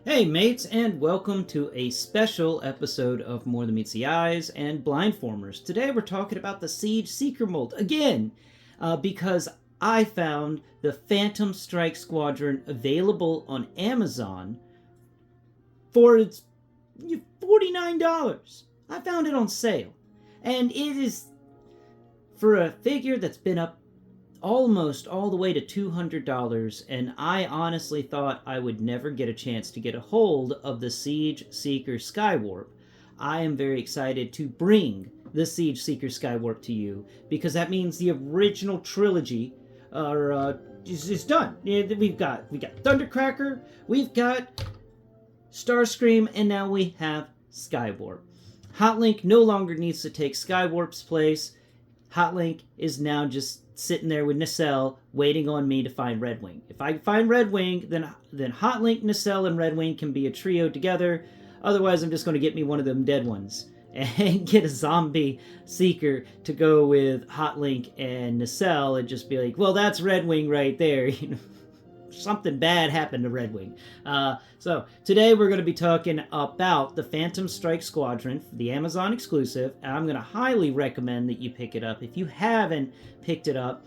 Hey mates, and welcome to a special episode of More Than Meets the Eyes and Blindformers. Today we're talking about the Seige Seeker mold again, because I found the Phantom Strike Squadron available on Amazon for its $49. I found it on sale, and it is for a figure that's been up almost all the way to $200, and I honestly thought I would never get a chance to get a hold of the Seige Seeker Skywarp. I am very excited to bring the Seige Seeker Skywarp to you, because that means the original trilogy is done. We've got Thundercracker, we've got Starscream, and now we have Skywarp. Hotlink no longer needs to take Skywarp's place. Hotlink is now just sitting there with Nacelle, waiting on me to find Redwing. If I find Redwing, then Hotlink, Nacelle, and Redwing can be a trio together. Otherwise, I'm just going to get me one of them dead ones and get a zombie Seeker to go with Hotlink and Nacelle, and just be like, well, that's Redwing right there. You know, something bad happened to Redwing. So today we're going to be talking about the Phantom Strike Squadron, the Amazon exclusive. And I'm going to highly recommend that you pick it up. If you haven't picked it up,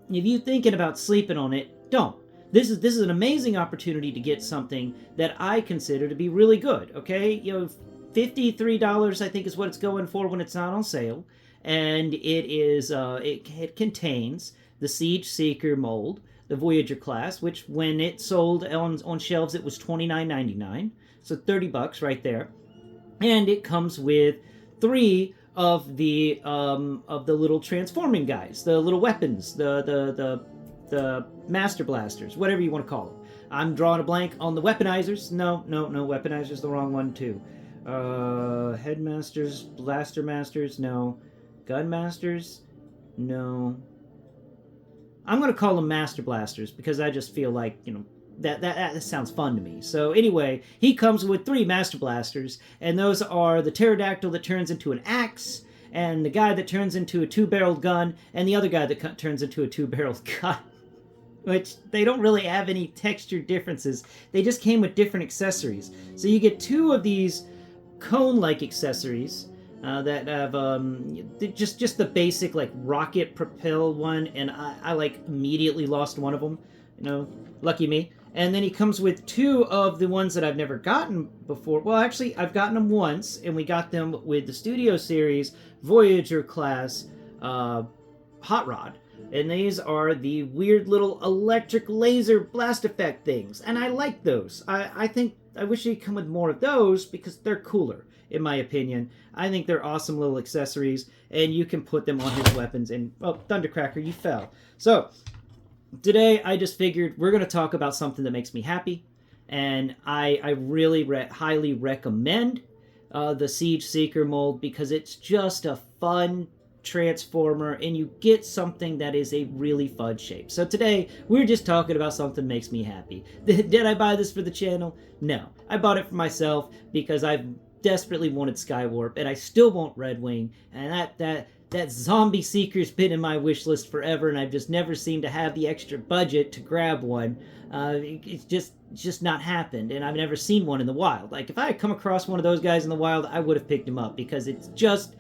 if you're thinking about sleeping on it, don't. This is an amazing opportunity to get something that I consider to be really good. Okay, $53 I think is what it's going for when it's not on sale, and it contains the Seige Seeker mold, the Voyager class, which when it sold on shelves it was $29.99, so $30 right there, and it comes with 3 of the little transforming guys, the little weapons, the master blasters, whatever you want to call them. I'm drawing a blank on the weaponizers. No, weaponizers the wrong one too. Headmasters, blaster masters, no. Gunmasters, no. I'm going to call them Master Blasters because I just feel like, that sounds fun to me. So anyway, he comes with 3 Master Blasters, and those are the Pterodactyl that turns into an axe, and the guy that turns into a 2-barreled gun, and the other guy that turns into a 2-barreled gun. Which, they don't really have any texture differences. They just came with different accessories. So you get 2 of these cone-like accessories, that have just the basic like rocket propel one, and I like immediately lost one of them, lucky me. And then he comes with 2 of the ones that I've never gotten before. Well, actually, I've gotten them once, and we got them with the Studio Series Voyager class Hot Rod. And these are the weird little electric laser blast effect things, and I like those. I wish they'd come with more of those because they're cooler, in my opinion. I think they're awesome little accessories, and you can put them on his weapons. And, oh, Thundercracker, you fell. So, today I just figured we're going to talk about something that makes me happy, and I really highly recommend the Seige Seeker mold because it's just a fun transformer, and you get something that is a really fun shape. So today we're just talking about something that makes me happy. Did I buy this for the channel? No, I bought it for myself because I've desperately wanted Skywarp, and I still want Redwing, and that zombie Seeker's been in my wish list forever, and I've just never seemed to have the extra budget to grab one. It's just not happened, and I've never seen one in the wild. Like, if I had come across one of those guys in the wild, I would have picked him up because it's just...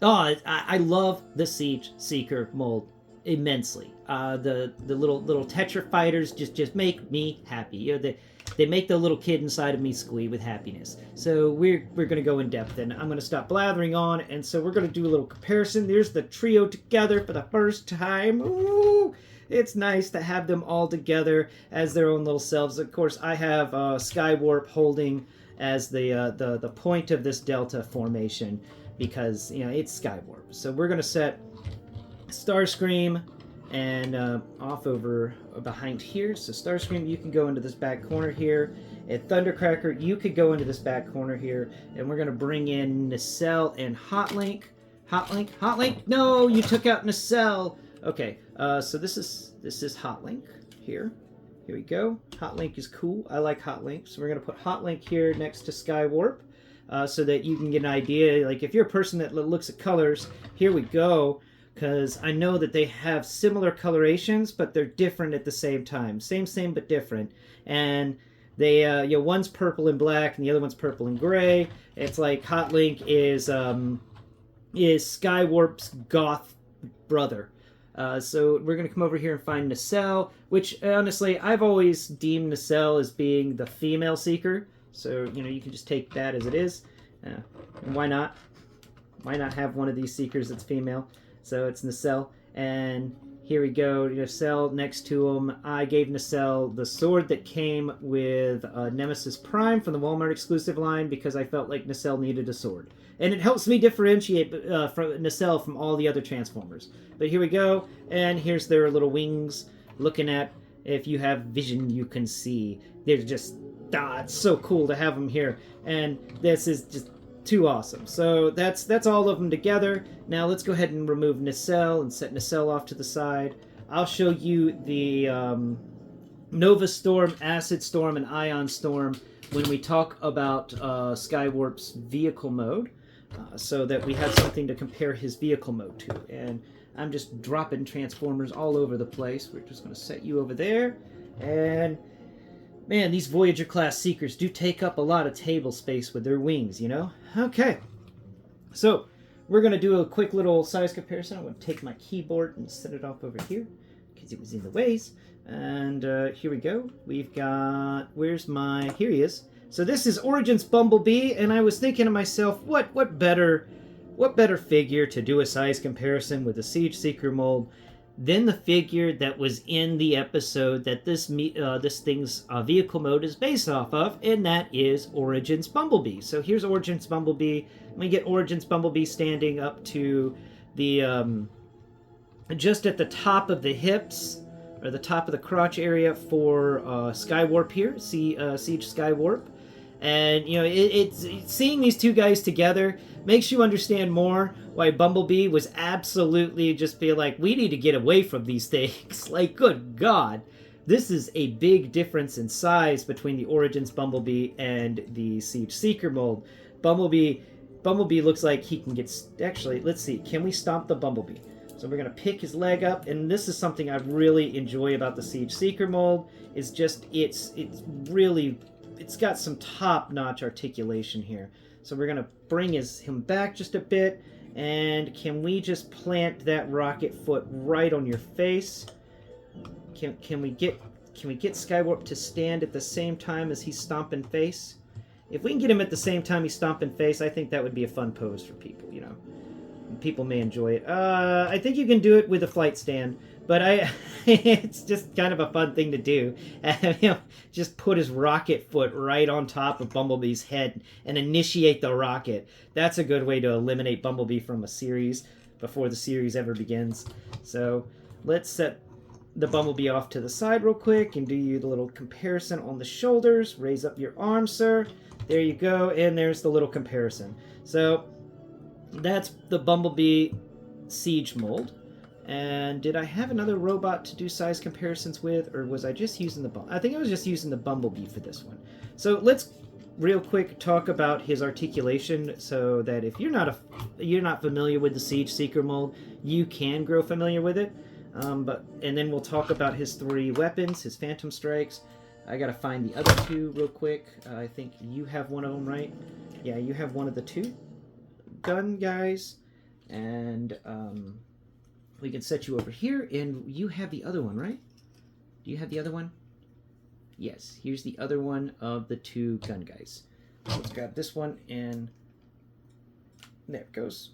Oh, I love the Seige Seeker mold immensely. The little Tetra fighters just make me happy. They make the little kid inside of me squee with happiness. So we're going to go in depth, and I'm going to stop blathering on, and so we're going to do a little comparison. There's the trio together for the first time. Ooh, it's nice to have them all together as their own little selves. Of course, I have Skywarp holding as the point of this delta formation, because, it's Skywarp. So we're going to set Starscream and off over behind here. So Starscream, you can go into this back corner here. And Thundercracker, you could go into this back corner here. And we're going to bring in Nacelle and Hotlink. Hotlink! No, you took out Nacelle! Okay, so this is Hotlink here. Here we go. Hotlink is cool. I like Hotlink. So we're going to put Hotlink here next to Skywarp. So that you can get an idea, like if you're a person that looks at colors, here we go, because I know that they have similar colorations, but they're different at the same time. Same, but different. And They, one's purple and black, and the other one's purple and gray. It's like Hot Link is Skywarp's goth brother. So we're gonna come over here and find Nacelle, which honestly I've always deemed Nacelle as being the female seeker. So you can just take that as it is. And why not? Why not have one of these seekers that's female? So it's Nacelle, and here we go. Nacelle next to him. I gave Nacelle the sword that came with Nemesis Prime from the Walmart exclusive line because I felt like Nacelle needed a sword. And it helps me differentiate from Nacelle from all the other Transformers. But here we go, and here's their little wings. Looking at, if you have vision, you can see. They're just, it's so cool to have them here. And this is just too awesome. So that's all of them together. Now let's go ahead and remove Nacelle and set Nacelle off to the side. I'll show you the Nova Storm, Acid Storm, and Ion Storm when we talk about Skywarp's vehicle mode, so that we have something to compare his vehicle mode to. And I'm just dropping Transformers all over the place. We're just going to set you over there. And man, these Voyager-class Seekers do take up a lot of table space with their wings, Okay. So, we're going to do a quick little size comparison. I'm going to take my keyboard and set it off over here, because it was in the ways. And here we go. We've got... Here he is. So this is Origins Bumblebee, and I was thinking to myself, what better figure to do a size comparison with the Siege Seeker mold than the figure that was in the episode that this thing's vehicle mode is based off of, and that is Origins Bumblebee. So here's Origins Bumblebee. We get Origins Bumblebee standing up to the just at the top of the hips, or the top of the crotch area for Skywarp here, Siege Skywarp. And, it's seeing these two guys together makes you understand more why Bumblebee was absolutely just be like, we need to get away from these things. Like, good God. This is a big difference in size between the Origins Bumblebee and the Siege Seeker mold. Bumblebee looks like he can get... Actually, let's see. Can we stomp the Bumblebee? So we're going to pick his leg up, and this is something I really enjoy about the Siege Seeker mold, is just it's got some top-notch articulation here. So we're going to bring him back just a bit, and can we just plant that rocket foot right on your face? Can we get Skywarp to stand at the same time as he's stomping face? If we can get him at the same time he's stomping face, I think that would be a fun pose for people, People may enjoy it. I think you can do it with a flight stand, but it's just kind of a fun thing to do. Just put his rocket foot right on top of Bumblebee's head and initiate the rocket. That's a good way to eliminate Bumblebee from a series before the series ever begins. So let's set the Bumblebee off to the side real quick and do you the little comparison on the shoulders. Raise up your arm, sir. There you go, and there's the little comparison. So that's the Bumblebee Siege mold. And did I have another robot to do size comparisons with, or was I just using the I think I was just using the Bumblebee for this one. So let's real quick talk about his articulation, so that if you're not familiar with the Siege Seeker mold, you can grow familiar with it. And then we'll talk about his 3 weapons, his Phantom Strikes. I gotta find the other 2 real quick. I think you have one of them, right? Yeah, you have one of the 2 gun guys, and we can set you over here, and you have the other one, right? Do you have the other one? Yes, here's the other one of the 2 gun guys. So let's grab this one, and there it goes.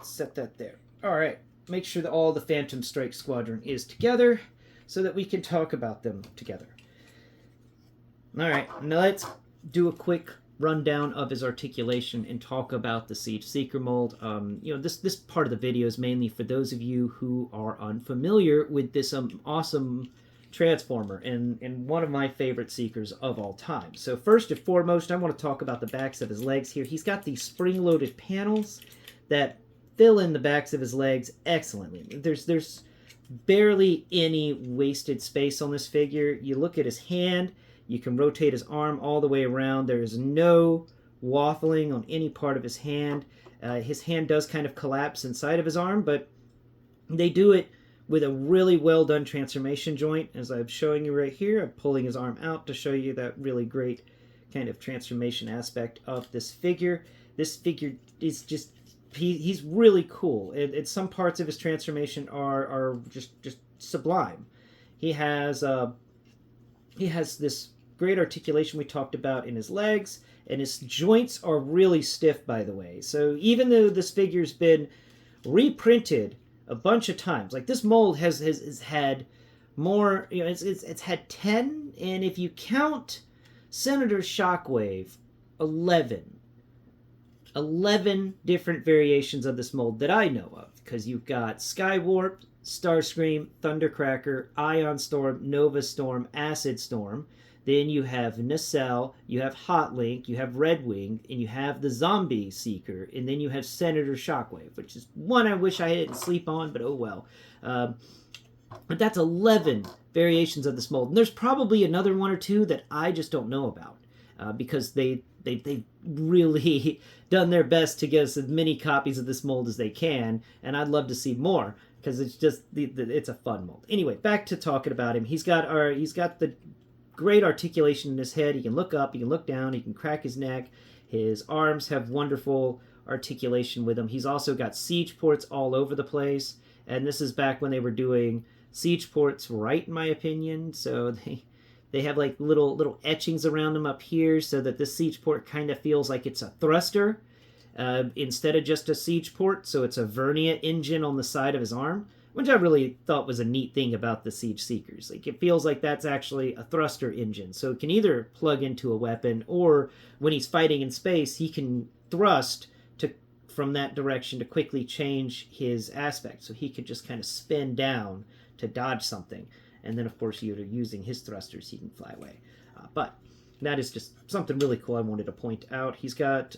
Set that there. Alright, make sure that all the Phantom Strike Squadron is together, so that we can talk about them together. Alright, now let's do a quick rundown of his articulation and talk about the Siege Seeker mold. This part of the video is mainly for those of you who are unfamiliar with this awesome Transformer and one of my favorite Seekers of all time. So first and foremost, I want to talk about the backs of his legs here. He's got these spring-loaded panels that fill in the backs of his legs excellently. There's barely any wasted space on this figure. You look at his hand, you can rotate his arm all the way around. There is no waffling on any part of his hand. His hand does kind of collapse inside of his arm, but they do it with a really well done transformation joint, as I'm showing you right here. I'm pulling his arm out to show you that really great kind of transformation aspect of this figure. This figure is just, he's really cool. And some parts of his transformation are just sublime. He has this great articulation we talked about in his legs, and his joints are really stiff, by the way. So even though this figure's been reprinted a bunch of times, like this mold has had more, you know, it's had 10, and if you count Senator Shockwave, 11 different variations of this mold that I know of, because you've got Skywarp, Starscream, Thundercracker, Ion Storm, Nova Storm, Acid Storm. Then you have Nacelle, you have Hotlink, you have Redwing, and you have the Zombie Seeker, and then you have Senator Shockwave, which is one I wish I didn't sleep on, but oh well. But that's 11 variations of this mold. And there's probably another one or two that I just don't know about, because they've really done their best to get us as many copies of this mold as they can, and I'd love to see more, because it's just it's a fun mold. Anyway, back to talking about him. He's got the great articulation in his head. He can look up, he can look down, he can crack his neck. His arms have wonderful articulation with him. He's also got siege ports all over the place, and this is back when they were doing siege ports right, in my opinion. So they have like little etchings around them up here, so that this siege port kind of feels like it's a thruster instead of just a siege port. So it's a vernia engine on the side of his arm, which I really thought was a neat thing about the Siege Seekers. Like, it feels like that's actually a thruster engine, so it can either plug into a weapon, or when he's fighting in space, he can thrust from that direction to quickly change his aspect. So he could just kind of spin down to dodge something, and then of course you're using his thrusters, he can fly away. But that is just something really cool I wanted to point out. He's got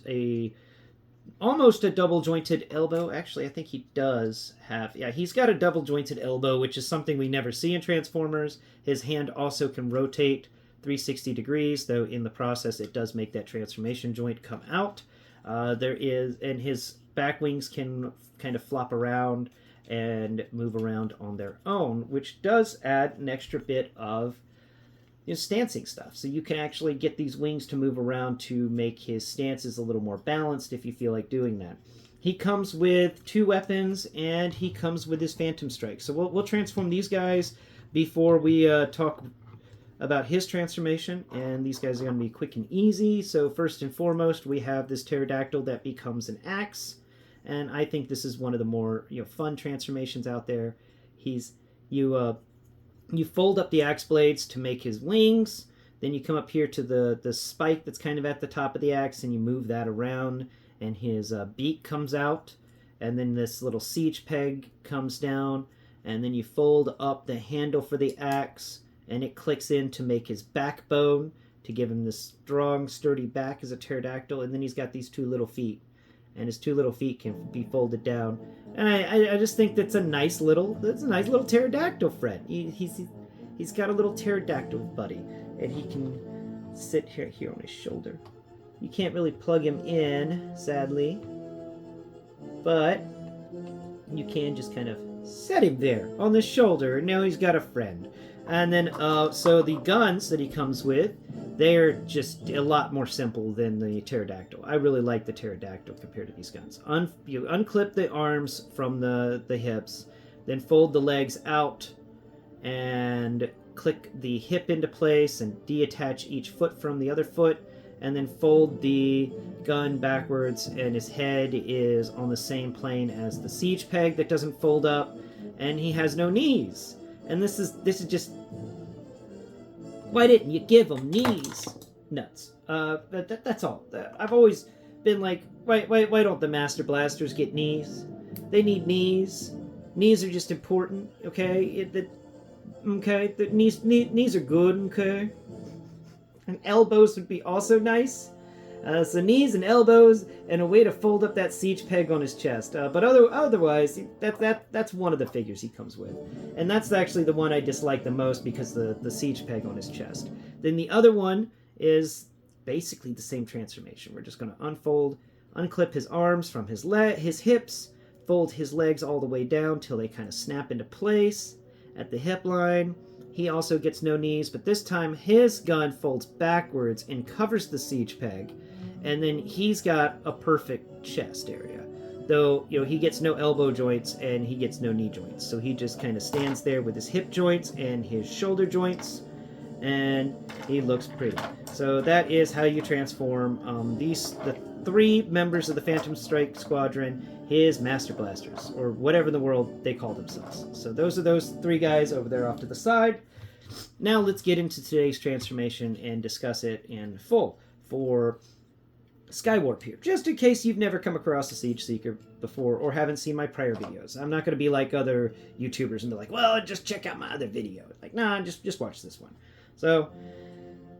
almost a double jointed elbow. Actually, I think he does have, yeah, he's got a double jointed elbow, which is something we never see in Transformers. His hand also can rotate 360 degrees, though in the process it does make that transformation joint come out. And his back wings can kind of flop around and move around on their own, which does add an extra bit of stancing stuff. So you can actually get these wings to move around to make his stances a little more balanced if you feel like doing that. He comes with 2 weapons, and he comes with his Phantom Strike. So we'll transform these guys before we talk about his transformation, and these guys are going to be quick and easy. So first and foremost, we have this pterodactyl that becomes an axe, and I think this is one of the more fun transformations out there. You fold up the axe blades to make his wings. Then you come up here to the spike that's kind of at the top of the axe, and you move that around, and his beak comes out. And then this little siege peg comes down, and then you fold up the handle for the axe, and it clicks in to make his backbone, to give him this strong, sturdy back as a pterodactyl. And then he's got these 2 little feet, and his 2 little feet can be folded down. And I just think that's a nice little pterodactyl friend. He's got a little pterodactyl buddy, and he can sit here on his shoulder. You can't really plug him in, sadly, but you can just kind of set him there on the shoulder, and now he's got a friend. And then so the guns that he comes with, they're just a lot more simple than the pterodactyl. I really like the pterodactyl compared to these guns. You unclip the arms from the hips, then fold the legs out and click the hip into place and detach each foot from the other foot, and then fold the gun backwards, and his head is on the same plane as the siege peg that doesn't fold up, and he has no knees. And this is just, why didn't you give him knees? Nuts. That's all. I've always been like, why don't the Master Blasters get knees? They need knees. Knees are just important, okay? The knees are good, okay? And elbows would be also nice. So knees and elbows, and a way to fold up that siege peg on his chest. But otherwise, that's one of the figures he comes with. And that's actually the one I dislike the most, because the siege peg on his chest. Then the other one is basically the same transformation. We're just going to unclip his arms from his hips fold his legs all the way down till they kind of snap into place at the hip line. He also gets no knees, but this time his gun folds backwards and covers the siege peg, and then he's got a perfect chest area. Though, he gets no elbow joints and he gets no knee joints, so he just kind of stands there with his hip joints and his shoulder joints, and he looks pretty. So that is how you transform the 3 members of the Phantom Strike Squadron, his Master Blasters, or whatever in the world they call themselves. So those are those 3 guys over there off to the side. Now let's get into today's transformation and discuss it in full for Skywarp here, just in case you've never come across a Siege Seeker before or haven't seen my prior videos. I'm not going to be like other YouTubers and be like, well, just check out my other video. Like, nah, just watch this one. So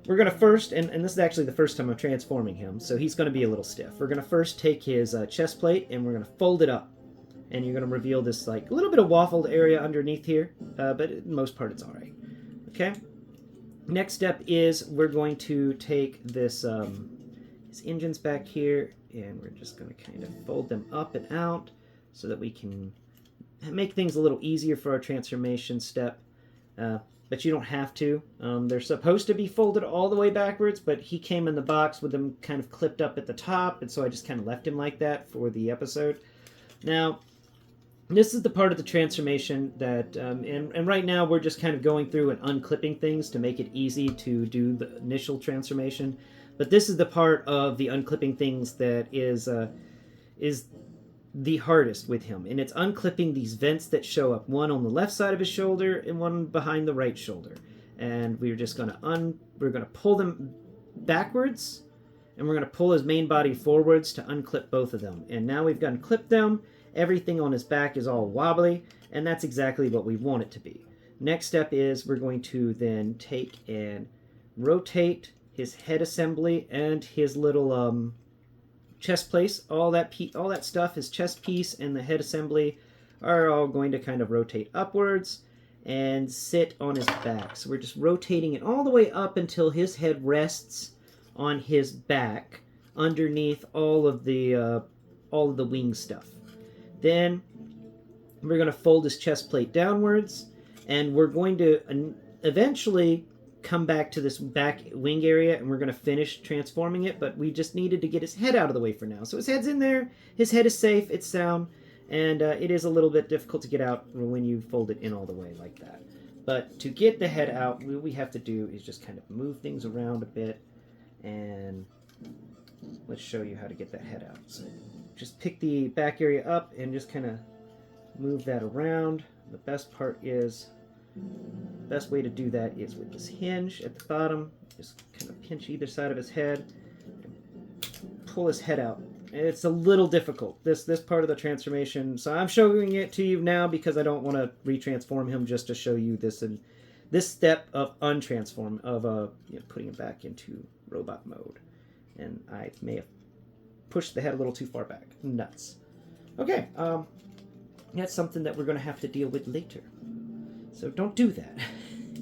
we're going to first, and this is actually the first time I'm transforming him, so he's going to be a little stiff. We're going to first take his chest plate and we're going to fold it up. And you're going to reveal this like a little bit of waffled area underneath here, but in most part it's all right. Okay? Next step is we're going to take this... his engines back here, and we're just going to kind of fold them up and out so that we can make things a little easier for our transformation step. But you don't have to. They're supposed to be folded all the way backwards, but he came in the box with them kind of clipped up at the top, and so I just kind of left him like that for the episode. Now, this is the part of the transformation that, and right now we're just kind of going through and unclipping things to make it easy to do the initial transformation. But this is the part of the unclipping things that is the hardest with him. And it's unclipping these vents that show up, one on the left side of his shoulder and one behind the right shoulder. And we're just going to pull them backwards, and we're going to pull his main body forwards to unclip both of them. And now we've unclipped them. Everything on his back is all wobbly, and that's exactly what we want it to be. Next step is we're going to then take and rotate his head assembly and his little chest place. All that stuff, his chest piece and the head assembly, are all going to kind of rotate upwards and sit on his back. So we're just rotating it all the way up until his head rests on his back underneath all of the wing stuff. Then we're going to fold his chest plate downwards, and we're going to eventually come back to this back wing area, and we're going to finish transforming it, but we just needed to get his head out of the way for now. So his head's in there, his head is safe, it's sound, and it is a little bit difficult to get out when you fold it in all the way like that. But to get the head out, what we have to do is just kind of move things around a bit, and let's show you how to get that head out. So just pick the back area up and just kind of move that around. The best way to do that is with this hinge at the bottom. Just kind of pinch either side of his head and pull his head out. And it's a little difficult, this part of the transformation. So I'm showing it to you now because I don't want to retransform him, just to show you this step of untransform, of putting him back into robot mode. And I may have pushed the head a little too far back. Nuts. Okay, that's something that we're going to have to deal with later. So don't do that.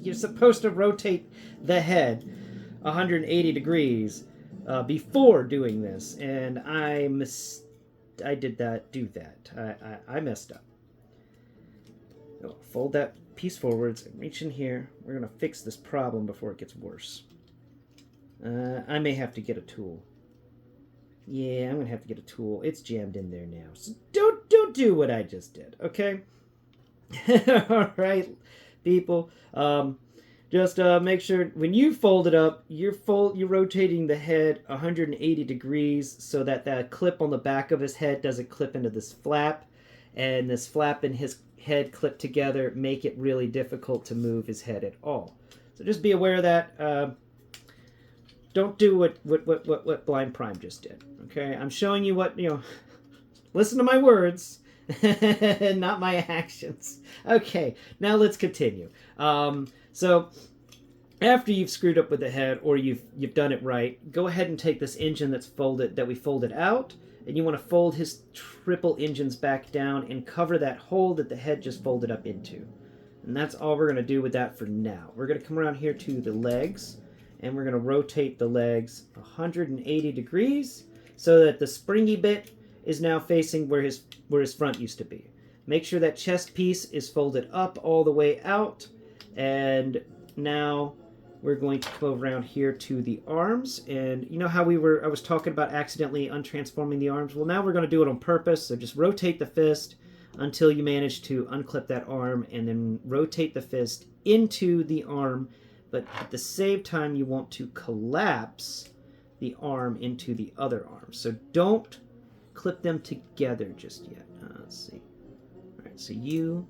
You're supposed to rotate the head 180 degrees before doing this, and I did that. Do that. I messed up. Fold that piece forwards and reach in here. We're going to fix this problem before it gets worse. I may have to get a tool. Yeah, I'm going to have to get a tool. It's jammed in there now. So don't do what I just did, okay? All right, people. Just make sure when you fold it up, you're rotating the head 180 degrees so that that clip on the back of his head doesn't clip into this flap, and this flap and his head clip together make it really difficult to move his head at all. So just be aware of that. Don't do what Blind Prime just did. Okay, I'm showing you what, listen to my words and not my actions. Okay, now let's continue. So after you've screwed up with the head, or you've done it right, go ahead and take this engine that we folded out, and you want to fold his triple engines back down and cover that hole that the head just folded up into. And that's all we're going to do with that for now. We're going to come around here to the legs, and we're going to rotate the legs 180 degrees so that the springy bit is now facing where his front used to be. Make sure that chest piece is folded up all the way out. And now we're going to come around here to the arms. And you know how I was talking about accidentally untransforming the arms? Well, now we're going to do it on purpose. So just rotate the fist until you manage to unclip that arm, and then rotate the fist into the arm. But at the same time, you want to collapse the arm into the other arm. So don't clip them together just yet. Let's see. All right, so you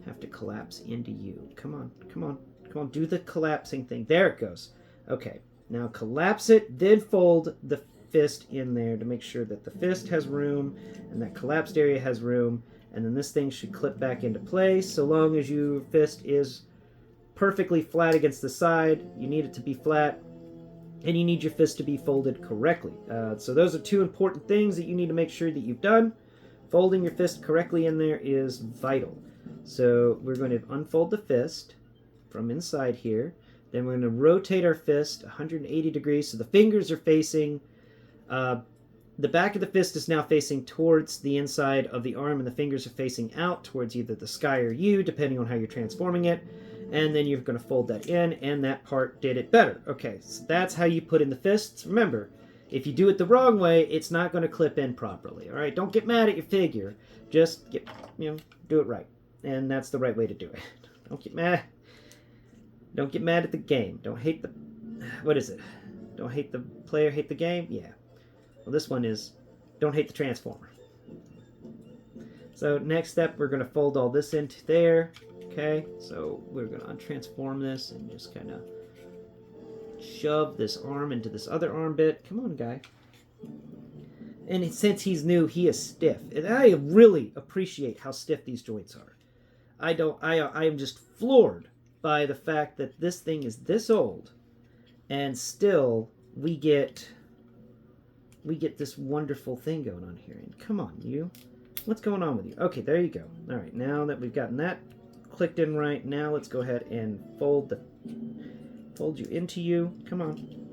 have to collapse into you. Come on, come on, come on. Do the collapsing thing. There it goes. Okay, now collapse it, then fold the fist in there to make sure that the fist has room and that collapsed area has room. And then this thing should clip back into place so long as your fist is perfectly flat against the side. You need it to be flat, and you need your fist to be folded correctly. So those are two important things that you need to make sure that you've done. Folding your fist correctly in there is vital. So we're going to unfold the fist from inside here. Then we're going to rotate our fist 180 degrees so the fingers are facing... the back of the fist is now facing towards the inside of the arm, and the fingers are facing out towards either the sky or you, depending on how you're transforming it. And then you're going to fold that in, and that part did it better. Okay, so that's how you put in the fists. Remember, if you do it the wrong way, it's not going to clip in properly. All right, don't get mad at your figure. Just do it right, and that's the right way to do it. Don't get mad. Don't get mad at the game. Don't hate the... What is it? Don't hate the player, hate the game? Yeah. Well, this one is don't hate the transformer. So next step, we're going to fold all this into there. Okay, so we're going to untransform this and just kind of shove this arm into this other arm bit. Come on, guy. And since he's new, he is stiff. And I really appreciate how stiff these joints are. I am just floored by the fact that this thing is this old, and still we get this wonderful thing going on here. And come on, you. What's going on with you? Okay, there you go. All right, now that we've gotten that clicked in right, now let's go ahead and fold you into you. Come on.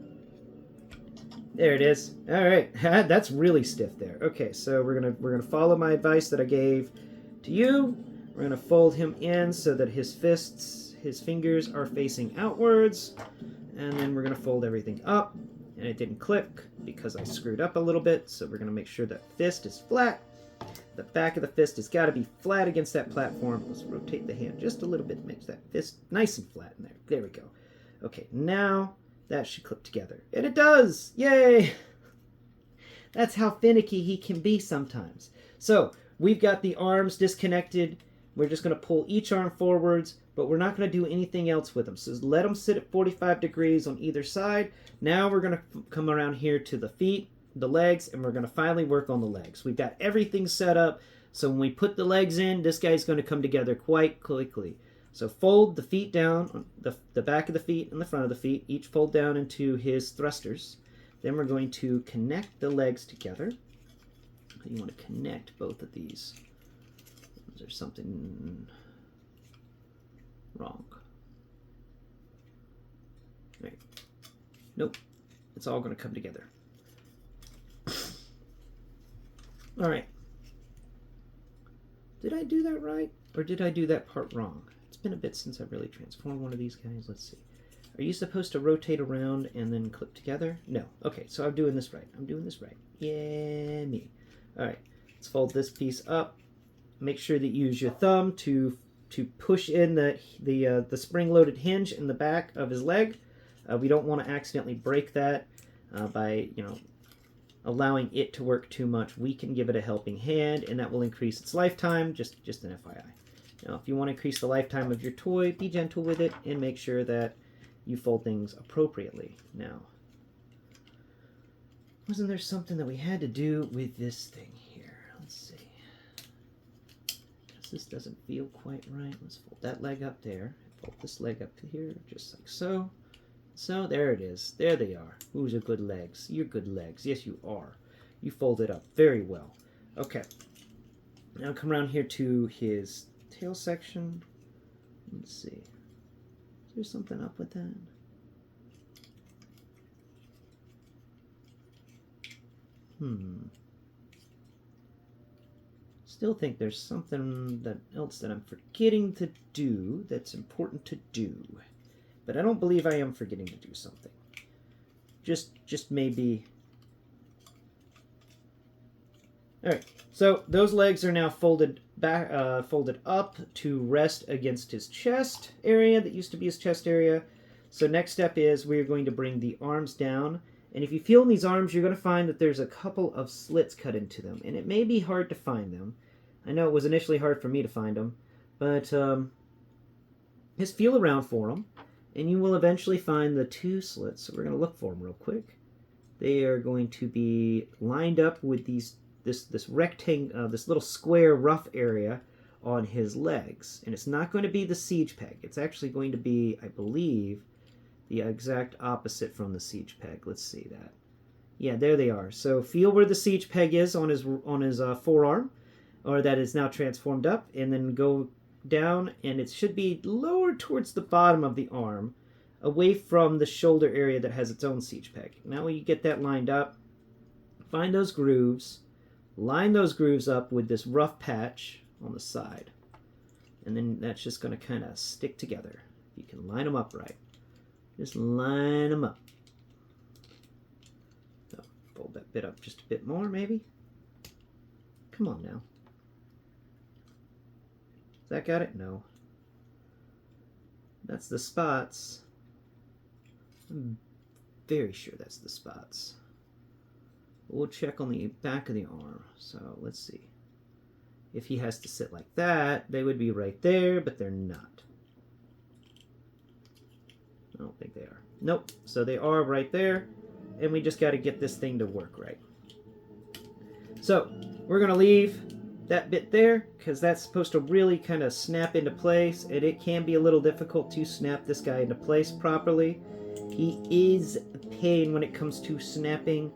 There it is. All right, that's really stiff there. Okay, so we're gonna follow my advice that I gave to you. We're gonna fold him in so that his fingers are facing outwards, and then we're gonna fold everything up. And it didn't click because I screwed up a little bit, so we're going to make sure that fist is flat. The back of the fist has got to be flat against that platform. Let's rotate the hand just a little bit to make that fist nice and flat in there. There we go. Okay, now that should clip together. And it does! Yay! That's how finicky he can be sometimes. So, we've got the arms disconnected. We're just going to pull each arm forwards, but we're not going to do anything else with them. So let them sit at 45 degrees on either side. Now we're going to come around here to the feet, the legs, and we're going to finally work on the legs. We've got everything set up, so when we put the legs in, this guy's going to come together quite quickly. So fold the feet down, the back of the feet and the front of the feet, each fold down into his thrusters. Then we're going to connect the legs together. You want to connect both of these. Is there something wrong? Right. Nope. It's all going to come together. All right. Did I do that right? Or did I do that part wrong? It's been a bit since I've really transformed one of these guys. Let's see. Are you supposed to rotate around and then clip together? No. Okay, so I'm doing this right. I'm doing this right. Yeah, me. All right. Let's fold this piece up. Make sure that you use your thumb to push in the spring-loaded hinge in the back of his leg. We don't want to accidentally break that by allowing it to work too much. We can give it a helping hand, and that will increase its lifetime. Just an FYI. Now, if you want to increase the lifetime of your toy, be gentle with it and make sure that you fold things appropriately. Now, wasn't there something that we had to do with this thing here? Let's see. This doesn't feel quite right. Let's fold that leg up there. Fold this leg up to here, just like so. So, there it is. There they are. Who's a good legs? You're good legs. Yes, you are. You fold it up very well. Okay. Now come around here to his tail section. Let's see. Is there something up with that? Still think there's something else that I'm forgetting to do that's important to do. But I don't believe I am forgetting to do something. Just maybe. Alright, so those legs are now folded back, folded up to rest against his chest area that used to be his chest area. So next step is we're going to bring the arms down. And if you feel in these arms, you're going to find that there's a couple of slits cut into them. And it may be hard to find them. I know it was initially hard for me to find them. But just feel around for them. And you will eventually find the two slits. So we're going to look for them real quick. They are going to be lined up with this rectangle, this little square rough area on his legs. And it's not going to be the siege peg. It's actually going to be, I believe, the exact opposite from the siege peg. Let's see that. Yeah, there they are. So feel where the siege peg is on his forearm, or that is now transformed up, and then go down, and it should be lower towards the bottom of the arm, away from the shoulder area that has its own siege peg. Now when you get that lined up, find those grooves, line those grooves up with this rough patch on the side, and then that's just going to kind of stick together. You can line them up right. Just line them up. So, fold that bit up just a bit more, maybe. Come on now. Has that got it? No. That's the spots. I'm very sure that's the spots. We'll check on the back of the arm. So, let's see. If he has to sit like that, they would be right there, but they're not. I don't think they are. Nope. So they are right there, and we just got to get this thing to work right. So we're going to leave that bit there because that's supposed to really kind of snap into place, and it can be a little difficult to snap this guy into place properly. He is a pain when it comes to snapping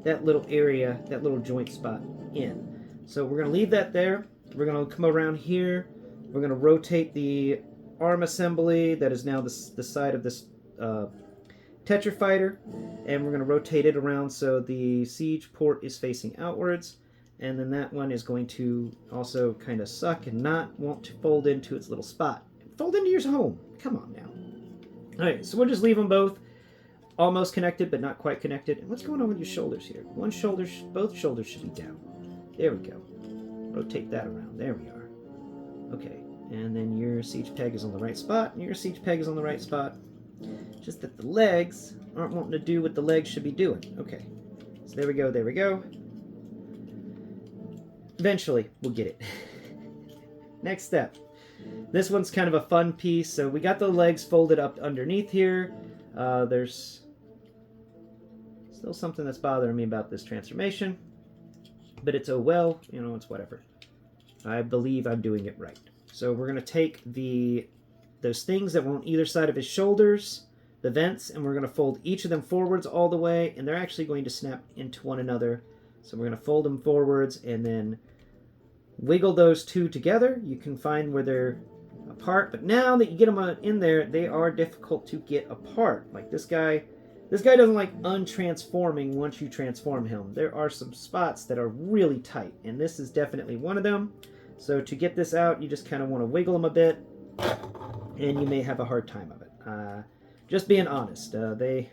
that little area, that little joint spot in. So we're going to leave that there. We're going to come around here. We're going to rotate the arm assembly that is now the side of this Tetra fighter, and we're going to rotate it around so the siege port is facing outwards, and then that one is going to also kind of suck and not want to fold into its little spot. Fold into your home. Come on now. Alright, so we'll just leave them both almost connected but not quite connected. And what's going on with your shoulders here? One shoulder, both shoulders should be down. There we go. Rotate that around. There we are. Okay. And then your siege peg is on the right spot, and your siege peg is on the right spot. Just that the legs aren't wanting to do what the legs should be doing. Okay. So there we go, there we go. Eventually, we'll get it. Next step. This one's kind of a fun piece. So we got the legs folded up underneath here. There's still something that's bothering me about this transformation. But it's oh well, you know, it's whatever. I believe I'm doing it right. So we're going to take those things that were on either side of his shoulders, the vents, and we're going to fold each of them forwards all the way, and they're actually going to snap into one another. So we're going to fold them forwards and then wiggle those two together. You can find where they're apart, but now that you get them in there, they are difficult to get apart. Like this guy doesn't like untransforming once you transform him. There are some spots that are really tight, and this is definitely one of them. So to get this out, you just kind of want to wiggle them a bit, and you may have a hard time of it. Just being honest, they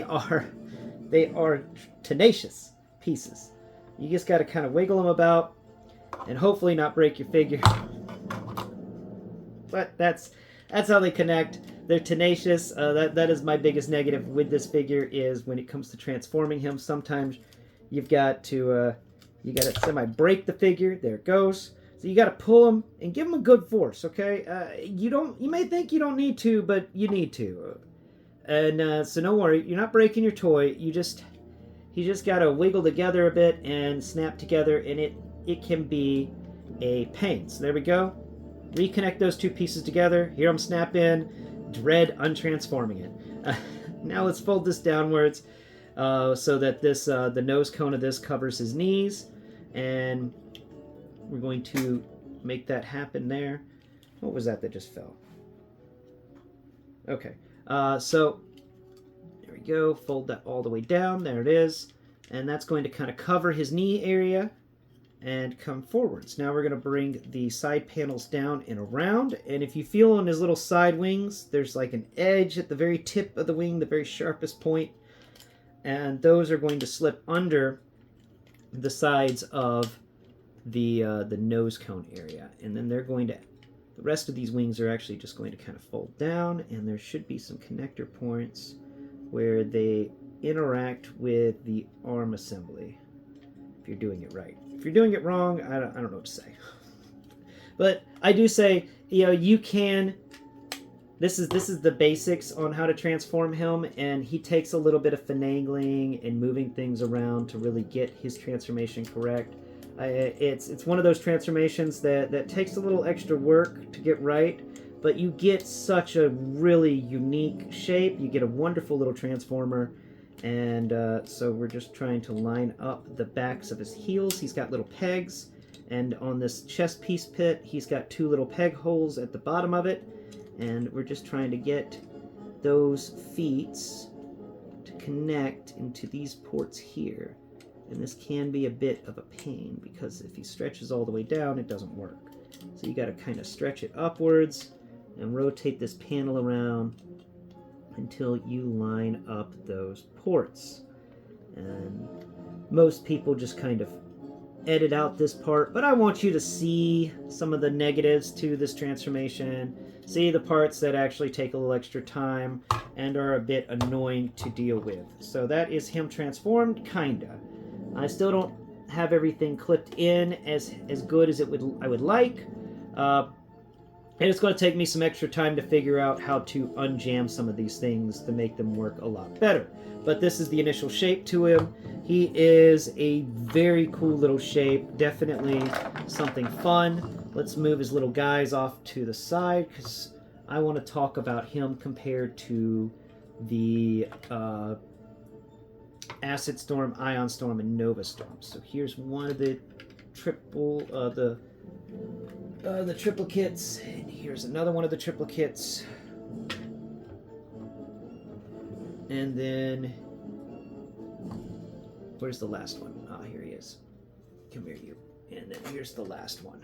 are tenacious pieces. You just got to kind of wiggle them about, and hopefully not break your figure. But that's how they connect. They're tenacious. That is my biggest negative with this figure is when it comes to transforming him. Sometimes you've got to semi-break the figure. There it goes. So you got to pull him and give him a good force, okay? You may think you don't need to, but you need to. And so don't worry, you're not breaking your toy. You just got to wiggle together a bit and snap together, and it can be a pain. So there we go. Reconnect those two pieces together. Here I'm snap in. Dread untransforming it. Now let's fold this downwards so that this the nose cone of this covers his knees, and we're going to make that happen there. What was that just fell? Okay, so there we go. Fold that all the way down. There it is, and that's going to kind of cover his knee area, and come forwards. Now we're going to bring the side panels down and around, and if you feel on his little side wings, there's like an edge at the very tip of the wing, the very sharpest point, and those are going to slip under the sides of the nose cone area, and then they're going to, the rest of these wings are actually just going to kind of fold down, and there should be some connector points where they interact with the arm assembly, if you're doing it right. If you're doing it wrong, I don't know what to say. But I do say, you can, this is the basics on how to transform him, and he takes a little bit of finagling and moving things around to really get his transformation correct. It's one of those transformations that takes a little extra work to get right, but you get such a really unique shape. You get a wonderful little transformer, and so we're just trying to line up the backs of his heels. He's got little pegs, and on this chest piece pit, he's got 2 little peg holes at the bottom of it, and we're just trying to get those feet to connect into these ports here. And this can be a bit of a pain, because if he stretches all the way down, it doesn't work. So you got to kind of stretch it upwards and rotate this panel around until you line up those ports. And most people just kind of edit out this part, but I want you to see some of the negatives to this transformation, see the parts that actually take a little extra time and are a bit annoying to deal with. So that is him transformed, kinda. I still don't have everything clipped in as good as I would like. And it's going to take me some extra time to figure out how to unjam some of these things to make them work a lot better. But this is the initial shape to him. He is a very cool little shape. Definitely something fun. Let's move his little guys off to the side, because I want to talk about him compared to the Acid Storm, Ion Storm, and Nova Storm. So here's one of the triplicates, and here's another one of the triplicates, and then where's the last one? Ah, here he is. Come here, you. And then here's the last one.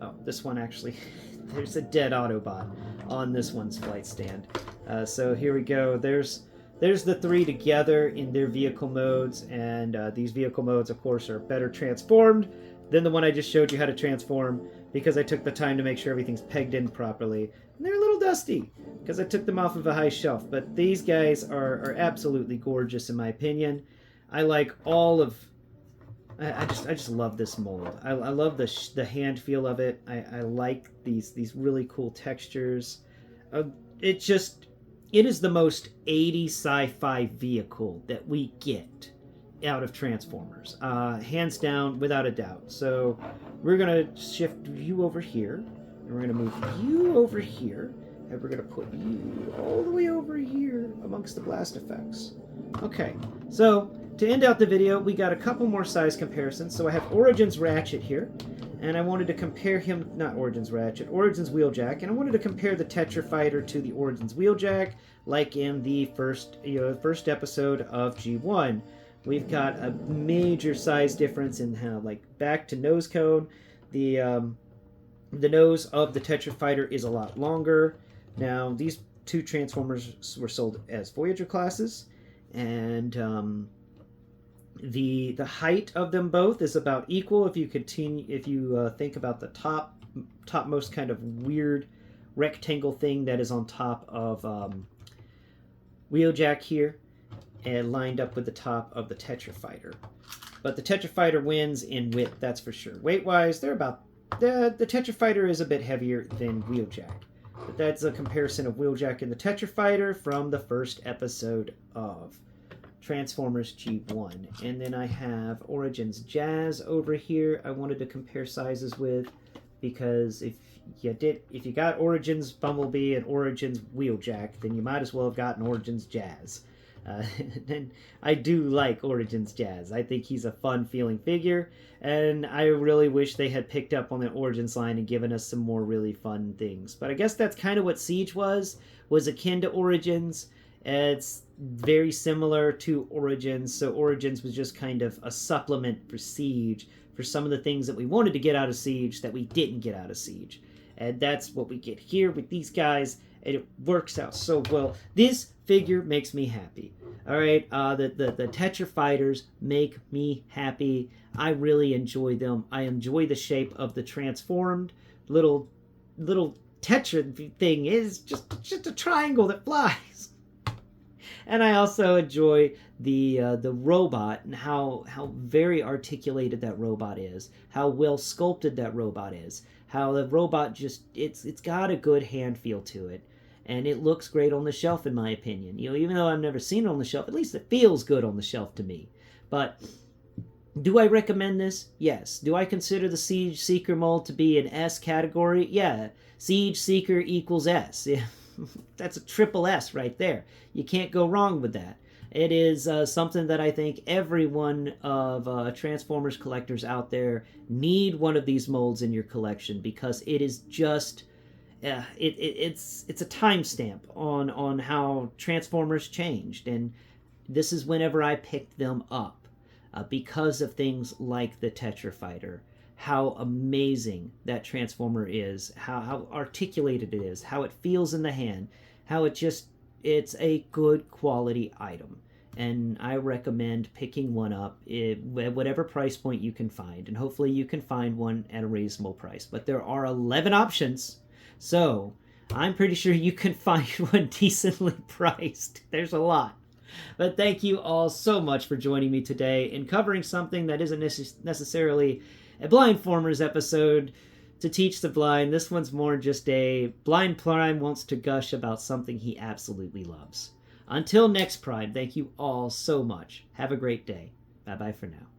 Oh, this one actually, there's a dead Autobot on this one's flight stand. So here we go. There's the 3 together in their vehicle modes, and these vehicle modes, of course, are better transformed than the one I just showed you how to transform, because I took the time to make sure everything's pegged in properly. And they're a little dusty, because I took them off of a high shelf, but these guys are absolutely gorgeous in my opinion. I like all of... I just love this mold. I love the hand feel of it. I like these really cool textures. It is the most 80s sci-fi vehicle that we get out of Transformers. Hands down, without a doubt. So we're going to shift you over here, and we're going to move you over here, and we're going to put you all the way over here amongst the blast effects. Okay, so to end out the video, we got a couple more size comparisons. So I have Origins Ratchet here, and I wanted to compare him, not Origins Ratchet, Origins Wheeljack, and I wanted to compare the Tetra Fighter to the Origins Wheeljack, like in the first episode of G1. We've got a major size difference in how, like, back to nose cone. The nose of the Tetra Fighter is a lot longer. Now, these 2 Transformers were sold as Voyager classes, and the height of them both is about equal. If you think about the topmost kind of weird rectangle thing that is on top of Wheeljack here, and lined up with the top of the Tetra Fighter. But the Tetra Fighter wins in width, that's for sure. Weight-wise, they're about... The Tetra Fighter is a bit heavier than Wheeljack. But that's a comparison of Wheeljack and the Tetra Fighter from the first episode of Transformers G1. And then I have Origins Jazz over here I wanted to compare sizes with, because if you got Origins Bumblebee and Origins Wheeljack, then you might as well have gotten Origins Jazz. And I do like Origins Jazz. I think he's a fun-feeling figure, and I really wish they had picked up on the Origins line and given us some more really fun things. But I guess that's kind of what Seige was akin to Origins. It's very similar to Origins. So Origins was just kind of a supplement for Siege, for some of the things that we wanted to get out of Siege that we didn't get out of Siege. And that's what we get here with these guys, and it works out so well. This figure makes me happy. All right, the Tetra Fighters make me happy. I really enjoy them. I enjoy the shape of the transformed little Tetra thing. Is just a triangle that flies. And I also enjoy the robot and how very articulated that robot is, how well sculpted that robot is, how the robot just it's got a good hand feel to it, and it looks great on the shelf in my opinion. You know, even though I've never seen it on the shelf, at least it feels good on the shelf to me. But do I recommend this? Yes. Do I consider the Siege Seeker mold to be an S category? Yeah. Siege Seeker equals S. Yeah. That's a triple S right there. You can't go wrong with that. It is something that I think every one of Transformers collectors out there need one of these molds in your collection, because it is just it's a timestamp on how Transformers changed, and this is whenever I picked them up because of things like the Tetra Fighter. How amazing that Transformer is, how articulated it is, how it feels in the hand, how it's a good quality item. And I recommend picking one up at whatever price point you can find. And hopefully you can find one at a reasonable price. But there are 11 options, so I'm pretty sure you can find one decently priced. There's a lot. But thank you all so much for joining me today in covering something that isn't necessarily a Blindformers episode to teach the blind. This one's more just a Blind Prime wants to gush about something he absolutely loves. Until next Prime, thank you all so much. Have a great day. Bye-bye for now.